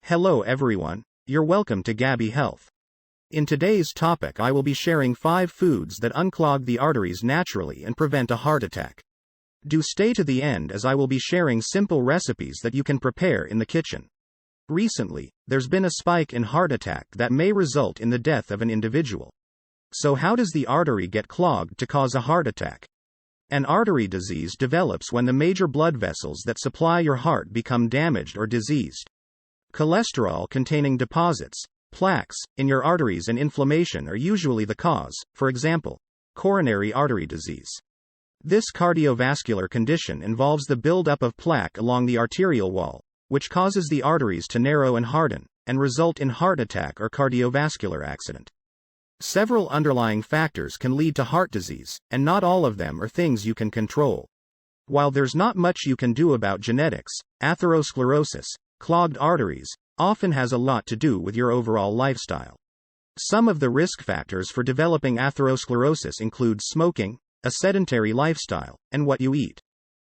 Hello everyone, you're welcome to Gabby Health. In today's topic I will be sharing 5 foods that unclog the arteries naturally and prevent a heart attack. Do stay to the end as I will be sharing simple recipes that you can prepare in the kitchen. Recently, there's been a spike in heart attack that may result in the death of an individual. So how does the artery get clogged to cause a heart attack? An artery disease develops when the major blood vessels that supply your heart become damaged or diseased. Cholesterol-containing deposits, plaques, in your arteries and inflammation are usually the cause, for example, coronary artery disease. This cardiovascular condition involves the buildup of plaque along the arterial wall, which causes the arteries to narrow and harden, and result in heart attack or cardiovascular accident. Several underlying factors can lead to heart disease, and not all of them are things you can control. While there's not much you can do about genetics, atherosclerosis, clogged arteries, often has a lot to do with your overall lifestyle. Some of the risk factors for developing atherosclerosis include smoking, a sedentary lifestyle, and what you eat.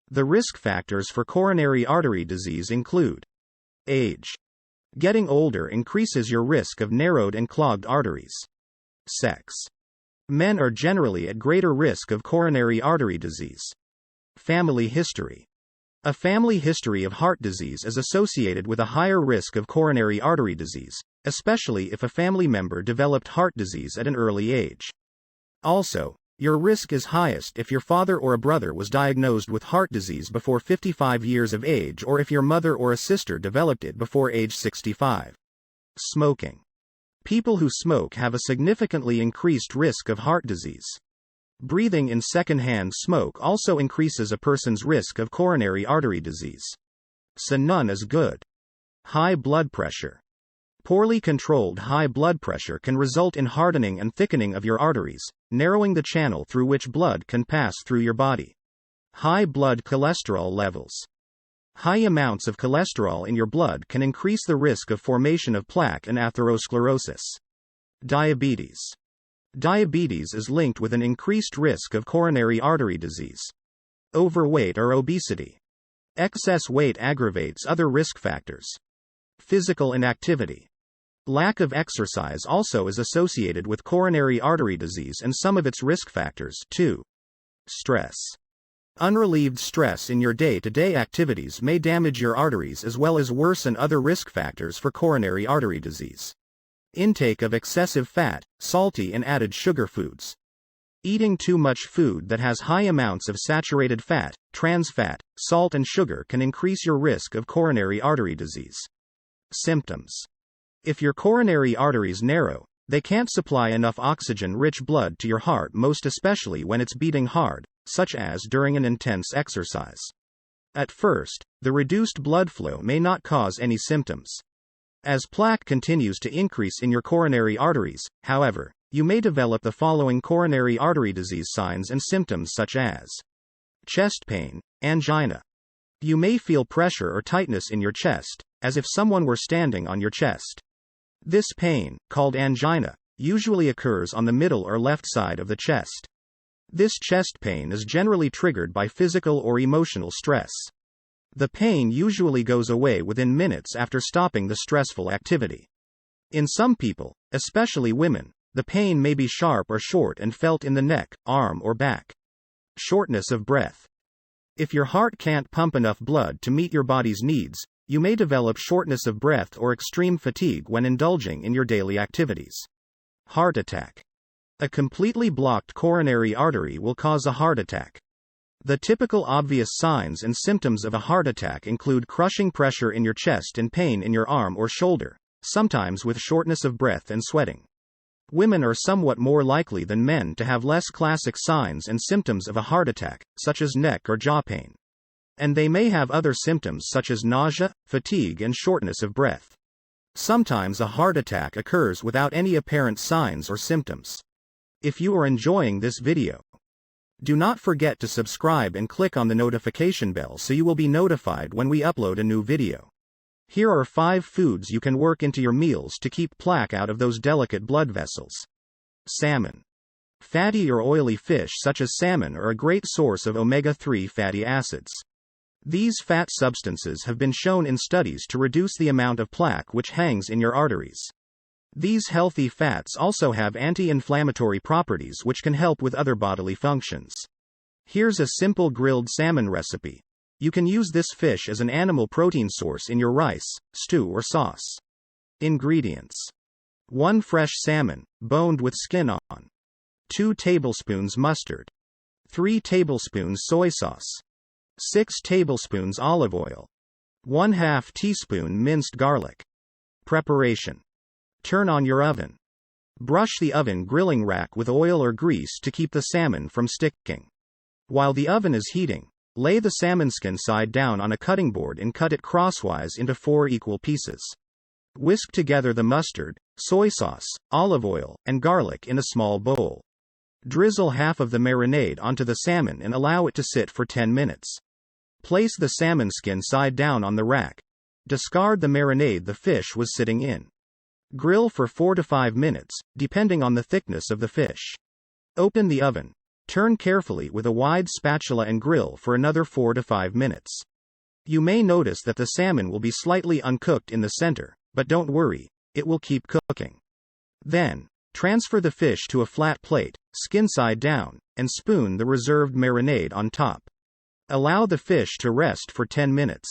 The risk factors for coronary artery disease include age. Getting older increases your risk of narrowed and clogged arteries. Sex. Men are generally at greater risk of coronary artery disease. Family history. A family history of heart disease is associated with a higher risk of coronary artery disease, especially if a family member developed heart disease at an early age. Also, your risk is highest if your father or a brother was diagnosed with heart disease before 55 years of age or if your mother or a sister developed it before age 65. Smoking. People who smoke have a significantly increased risk of heart disease. Breathing in secondhand smoke also increases a person's risk of coronary artery disease. So none is good. High blood pressure. Poorly controlled high blood pressure can result in hardening and thickening of your arteries, narrowing the channel through which blood can pass through your body. High blood cholesterol levels. High amounts of cholesterol in your blood can increase the risk of formation of plaque and atherosclerosis. Diabetes. Diabetes is linked with an increased risk of coronary artery disease. Overweight or obesity. Excess weight aggravates other risk factors. Physical inactivity. Lack of exercise also is associated with coronary artery disease and some of its risk factors, too. Stress. Unrelieved stress in your day-to-day activities may damage your arteries as well as worsen other risk factors for coronary artery disease. Intake of excessive fat, salty and added sugar foods. Eating too much food that has high amounts of saturated fat, trans fat, salt and sugar can increase your risk of coronary artery disease. Symptoms. If your coronary arteries narrow, they can't supply enough oxygen-rich blood to your heart, most especially when it's beating hard, such as during an intense exercise. At first, the reduced blood flow may not cause any symptoms. As plaque continues to increase in your coronary arteries, however, you may develop the following coronary artery disease signs and symptoms such as chest pain, angina. You may feel pressure or tightness in your chest, as if someone were standing on your chest. This pain, called angina, usually occurs on the middle or left side of the chest. This chest pain is generally triggered by physical or emotional stress. The pain usually goes away within minutes after stopping the stressful activity. In some people, especially women, the pain may be sharp or short and felt in the neck, arm or back. Shortness of breath. If your heart can't pump enough blood to meet your body's needs, you may develop shortness of breath or extreme fatigue when indulging in your daily activities. Heart attack. A completely blocked coronary artery will cause a heart attack. The typical obvious signs and symptoms of a heart attack include crushing pressure in your chest and pain in your arm or shoulder, sometimes with shortness of breath and sweating. Women are somewhat more likely than men to have less classic signs and symptoms of a heart attack, such as neck or jaw pain. And they may have other symptoms such as nausea, fatigue and shortness of breath. Sometimes a heart attack occurs without any apparent signs or symptoms. If you are enjoying this video, do not forget to subscribe and click on the notification bell so you will be notified when we upload a new video. Here are 5 foods you can work into your meals to keep plaque out of those delicate blood vessels. Salmon. Fatty or oily fish such as salmon are a great source of omega-3 fatty acids. These fat substances have been shown in studies to reduce the amount of plaque which hangs in your arteries. These healthy fats also have anti-inflammatory properties which can help with other bodily functions. Here's a simple grilled salmon recipe. You can use this fish as an animal protein source in your rice, stew or sauce. Ingredients: 1 fresh salmon, boned with skin on. 2 tablespoons mustard. 3 tablespoons soy sauce. 6 tablespoons olive oil. 1/2 teaspoon minced garlic. Preparation: turn on your oven. Brush the oven grilling rack with oil or grease to keep the salmon from sticking. While the oven is heating, lay the salmon skin side down on a cutting board and cut it crosswise into 4 equal pieces. Whisk together the mustard, soy sauce, olive oil, and garlic in a small bowl. Drizzle half of the marinade onto the salmon and allow it to sit for 10 minutes. Place the salmon skin side down on the rack. Discard the marinade the fish was sitting in. Grill for 4 to 5 minutes, depending on the thickness of the fish. Open the oven. Turn carefully with a wide spatula and grill for another 4 to 5 minutes. You may notice that the salmon will be slightly uncooked in the center, but don't worry, it will keep cooking. Then, transfer the fish to a flat plate, skin side down, and spoon the reserved marinade on top. Allow the fish to rest for 10 minutes.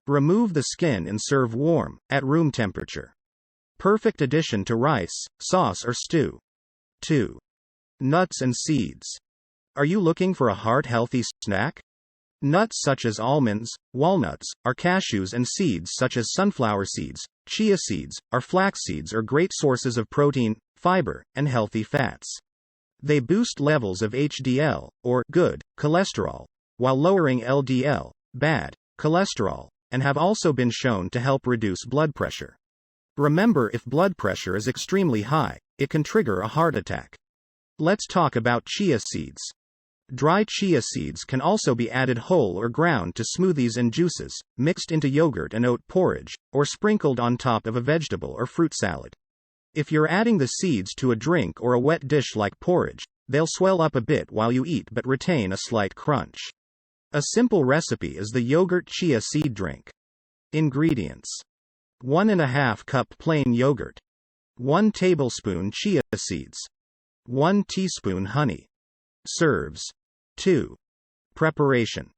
Remove the skin and serve warm, at room temperature. Perfect addition to rice, sauce or stew. 2. Nuts and seeds. Are you looking for a heart-healthy snack? Nuts such as almonds, walnuts, or cashews and seeds such as sunflower seeds, chia seeds, or flax seeds are great sources of protein, fiber, and healthy fats. They boost levels of HDL, or good, cholesterol, while lowering LDL, bad, cholesterol, and have also been shown to help reduce blood pressure. Remember, if blood pressure is extremely high, it can trigger a heart attack. Let's talk about chia seeds. Dry chia seeds can also be added whole or ground to smoothies and juices, mixed into yogurt and oat porridge, or sprinkled on top of a vegetable or fruit salad. If you're adding the seeds to a drink or a wet dish like porridge, they'll swell up a bit while you eat but retain a slight crunch. A simple recipe is the yogurt chia seed drink. Ingredients: 1½ cup plain yogurt. 1 tablespoon chia seeds. 1 teaspoon honey. Serves. 2. Preparation: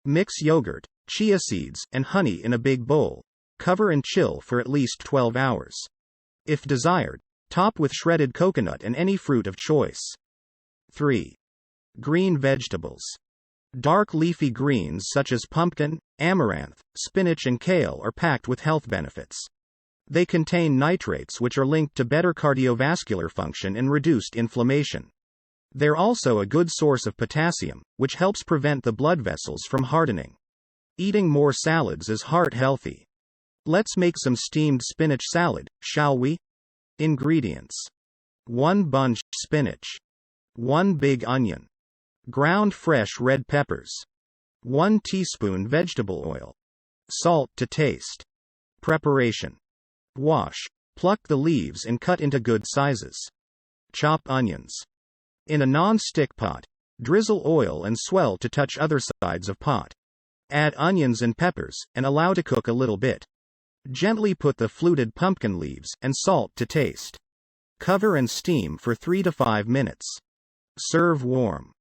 mix yogurt, chia seeds, and honey in a big bowl. Cover and chill for at least 12 hours. If desired, top with shredded coconut and any fruit of choice. 3. Green vegetables. Dark leafy greens such as pumpkin, amaranth, spinach and kale are packed with health benefits. They contain nitrates which are linked to better cardiovascular function and reduced inflammation. They're also a good source of potassium, which helps prevent the blood vessels from hardening. Eating more salads is heart healthy. Let's make some steamed spinach salad, shall we? Ingredients: 1 bunch spinach. 1 big onion. Ground fresh red peppers. 1 teaspoon vegetable oil. Salt to taste. Preparation: wash, pluck the leaves and cut into good sizes. Chop onions. In a non-stick pot, drizzle oil and swell to touch other sides of pot. Add onions and peppers, and allow to cook a little bit. Gently put the fluted pumpkin leaves and salt to taste. Cover and steam for 3 to 5 minutes. Serve warm.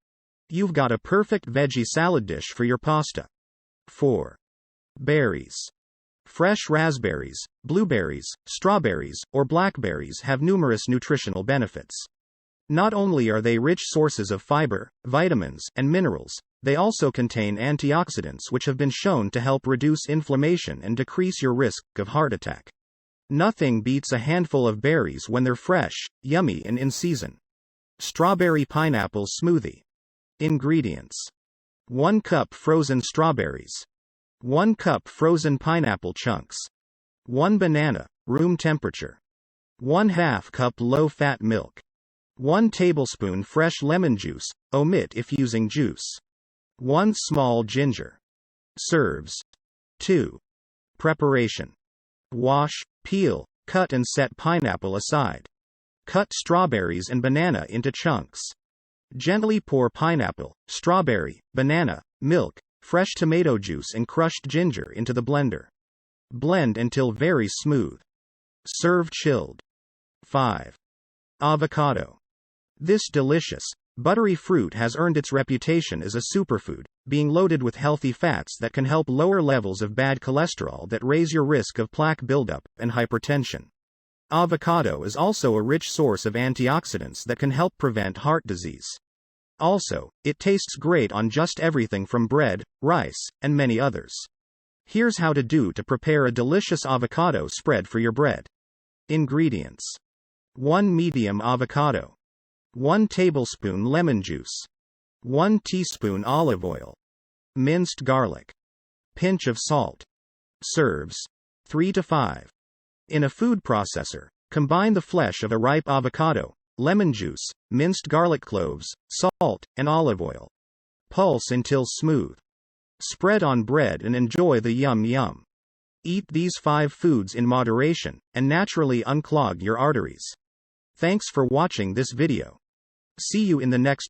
You've got a perfect veggie salad dish for your pasta. 4. Berries. Fresh raspberries, blueberries, strawberries, or blackberries have numerous nutritional benefits. Not only are they rich sources of fiber, vitamins, and minerals, they also contain antioxidants which have been shown to help reduce inflammation and decrease your risk of heart attack. Nothing beats a handful of berries when they're fresh, yummy, and in season. Strawberry pineapple smoothie. Ingredients: 1 cup frozen strawberries. 1 cup frozen pineapple chunks. 1 banana, room temperature. 1/2 cup low-fat milk. 1 tablespoon fresh lemon juice, omit if using juice. 1 small ginger. Serves. 2. Preparation: wash, peel, cut and set pineapple aside. Cut strawberries and banana into chunks. Gently pour pineapple, strawberry, banana, milk, fresh tomato juice and crushed ginger into the blender. Blend until very smooth. Serve chilled. 5. Avocado. This delicious, buttery fruit has earned its reputation as a superfood, being loaded with healthy fats that can help lower levels of bad cholesterol that raise your risk of plaque buildup and hypertension. Avocado is also a rich source of antioxidants that can help prevent heart disease. Also, it tastes great on just everything from bread, rice, and many others. Here's how to prepare a delicious avocado spread for your bread. Ingredients: 1 medium avocado, 1 tablespoon lemon juice, 1 teaspoon olive oil, minced garlic, pinch of salt. Serves 3 to 5. In a food processor, combine the flesh of a ripe avocado, lemon juice, minced garlic cloves, salt, and olive oil. Pulse until smooth. Spread on bread and enjoy the yum. Eat these 5 foods in moderation, and naturally unclog your arteries. Thanks for watching this video. See you in the next